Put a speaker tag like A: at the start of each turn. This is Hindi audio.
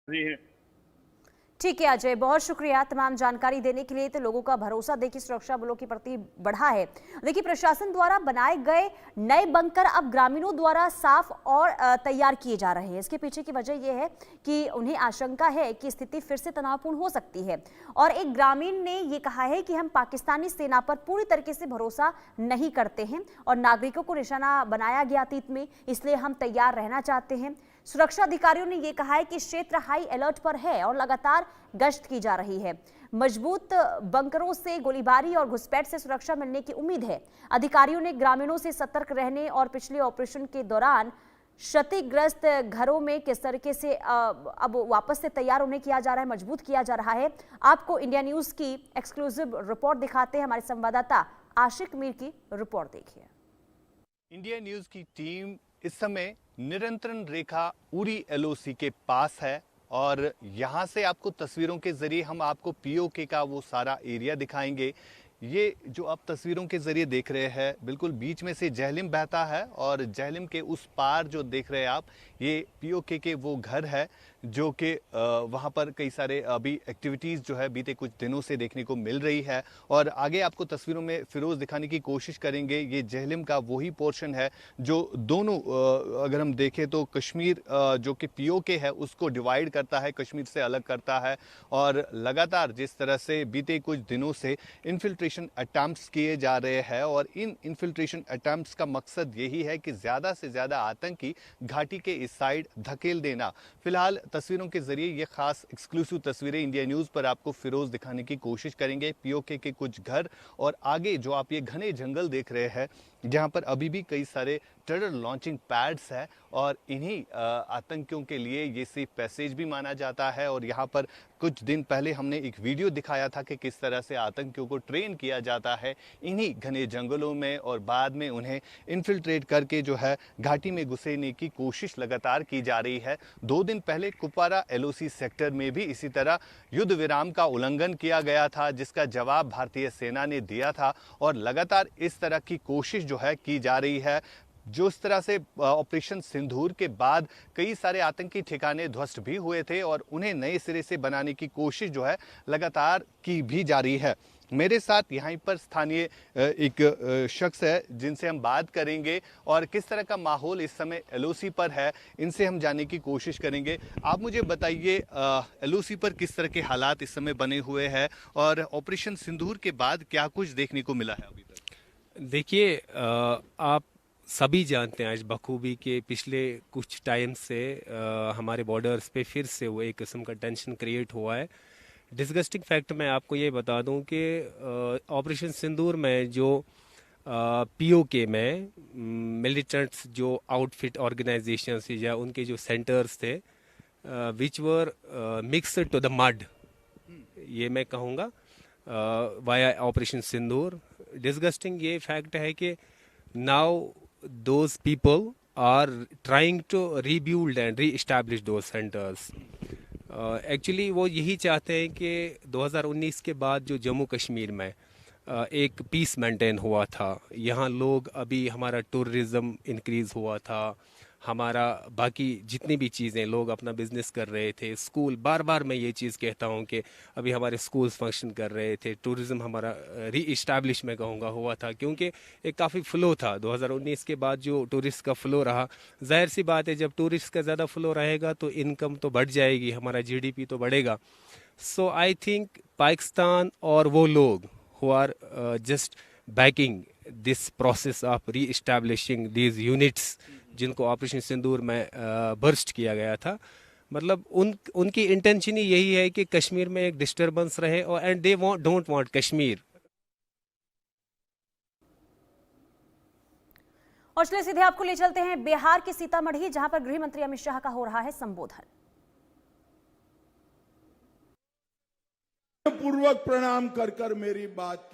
A: रही है।
B: ठीक है अजय, बहुत शुक्रिया तमाम जानकारी देने के लिए। तो लोगों का भरोसा देखिए सुरक्षा बलों के प्रति बढ़ा है। देखिए प्रशासन द्वारा बनाए गए नए बंकर अब ग्रामीणों द्वारा साफ और तैयार किए जा रहे हैं। इसके पीछे की वजह यह है कि उन्हें आशंका है कि स्थिति फिर से तनावपूर्ण हो सकती है। और एक ग्रामीण ने यह कहा है कि हम पाकिस्तानी सेना पर पूरी तरीके से भरोसा नहीं करते हैं और नागरिकों को निशाना बनाया गया अतीत में, इसलिए हम तैयार रहना चाहते हैं। सुरक्षा अधिकारियों ने यह कहा है कि क्षेत्र हाई अलर्ट पर है और लगातार गश्त की जा रही है। मजबूत बंकरों से गोलीबारी और घुसपैठ से सुरक्षा मिलने की उम्मीद है। अधिकारियों ने ग्रामीणों से सतर्क रहने और पिछले ऑपरेशन के दौरान क्षतिग्रस्त घरों में किस तरीके से अब वापस से तैयार उन्हें किया जा रहा है, मजबूत किया जा रहा है। आपको इंडिया न्यूज की एक्सक्लूसिव रिपोर्ट दिखाते हैं। हमारे संवाददाता आशिक मीर की रिपोर्ट देखिए।
C: इंडिया न्यूज की टीम इस समय नियंत्रण रेखा उरी एलओसी के पास है और यहाँ से आपको तस्वीरों के जरिए हम आपको पीओके का वो सारा एरिया दिखाएंगे। ये जो आप तस्वीरों के जरिए देख रहे हैं, बिल्कुल बीच में से जहलिम बहता है और जहलिम के उस पार जो देख रहे हैं आप, ये पीओके के वो घर है जो कि वहाँ पर कई सारे अभी एक्टिविटीज़ जो है बीते कुछ दिनों से देखने को मिल रही है। और आगे आपको तस्वीरों में फिरोज दिखाने की कोशिश करेंगे। ये जहलिम का वही पोर्शन है जो दोनों अगर हम देखें तो कश्मीर जो कि पीओके है उसको डिवाइड करता है, कश्मीर से अलग करता है। और लगातार जिस तरह से बीते कुछ दिनों से इन्फिल्ट्रेशन अटैम्प्ट्स किए जा रहे हैं और इन इन्फिल्ट्रेशन अटैम्प्ट्स का मकसद यही है कि ज़्यादा से ज़्यादा आतंकी घाटी के इस साइड धकेल देना। फिलहाल तस्वीरों के जरिए ये खास एक्सक्लूसिव तस्वीरें इंडिया न्यूज़ पर आपको फिरोज दिखाने की कोशिश करेंगे। पीओके के कुछ घर और आगे जो आप ये घने जंगल देख रहे हैं जहां पर अभी भी कई सारे टेरर लॉन्चिंग पैड्स हैं और इन्हीं आतंकियों के लिए ये सेफ पैसेज भी माना जाता है। और यहाँ पर कुछ दिन पहले हमने एक वीडियो दिखाया था कि किस तरह से आतंकियों को ट्रेन किया जाता है इन्हीं घने जंगलों में और बाद में उन्हें इन्फिल्ट्रेट करके जो है घाटी में घुसेने की कोशिश लगातार की जा रही है। 2 दिन पहले कुपवारा एलओसी सेक्टर में भी इसी तरह युद्ध विराम का उल्लंघन किया गया था, जिसका जवाब भारतीय सेना ने दिया था। और लगातार इस तरह की कोशिश जो है की जा रही है। जो इस तरह से ऑपरेशन सिंदूर के बाद कई सारे आतंकी ठिकाने ध्वस्त भी हुए थे और उन्हें नए सिरे से बनाने की कोशिश जो है लगातार की भी जा रही है। मेरे साथ यहाँ पर स्थानीय एक शख्स है जिनसे हम बात करेंगे और किस तरह का माहौल इस समय एलओसी पर है इनसे हम जानने की कोशिश करेंगे। आप मुझे बताइए एलओसी पर किस तरह के हालात इस समय बने हुए हैं और ऑपरेशन सिंदूर के बाद क्या कुछ देखने को मिला है अभी तक?
D: देखिए आप सभी जानते हैं आज बखूबी के पिछले कुछ टाइम से हमारे बॉर्डर्स पे फिर से वो एक किस्म का टेंशन क्रिएट हुआ है। डिस्गस्टिंग फैक्ट मैं आपको ये बता दूं कि ऑपरेशन सिंदूर में जो पीओके में मिलिटेंट्स जो आउटफिट ऑर्गेनाइजेशंस या उनके जो सेंटर्स थे विच वर मिक्स्ड टू द मड, ये मैं कहूँगा वाया ऑपरेशन सिंदूर। डिस्गस्टिंग ये फैक्ट है कि now those people are trying to rebuild and re-establish those centers. Actually वो यही चाहते हैं कि 2019 के बाद जो जम्मू कश्मीर में एक पीस मेंटेन हुआ था, यहाँ लोग अभी हमारा टूरिज्म इंक्रीज हुआ था, हमारा बाकी जितनी भी चीज़ें लोग अपना बिजनेस कर रहे थे, स्कूल बार बार मैं ये चीज़ कहता हूँ कि अभी हमारे स्कूल्स फंक्शन कर रहे थे, टूरिज़्म हमारा री इस्टेब्लिश मैं कहूँगा हुआ था क्योंकि एक काफ़ी फ़्लो था 2019 के बाद जो टूरिस्ट का फ़्लो रहा। जाहिर सी बात है जब टूरिस्ट का ज़्यादा फ़्लो रहेगा तो इनकम तो बढ़ जाएगी, हमारा जीडीपी तो बढ़ेगा। सो आई थिंक पाकिस्तान और वो लोग who are just backing this process of re-establishing these units जिनको ऑपरेशन सिंदूर में बर्स्ट किया गया था, मतलब उनकी इंटेंशन ही यही है कि कश्मीर में एक डिस्टर्बेंस रहे और and they don't want Kashmir.
B: और चलिए सीधे आपको ले चलते हैं बिहार के सीतामढ़ी, जहां पर गृह मंत्री अमित शाह का हो रहा है संबोधन।
E: पूर्वक प्रणाम कर मेरी बात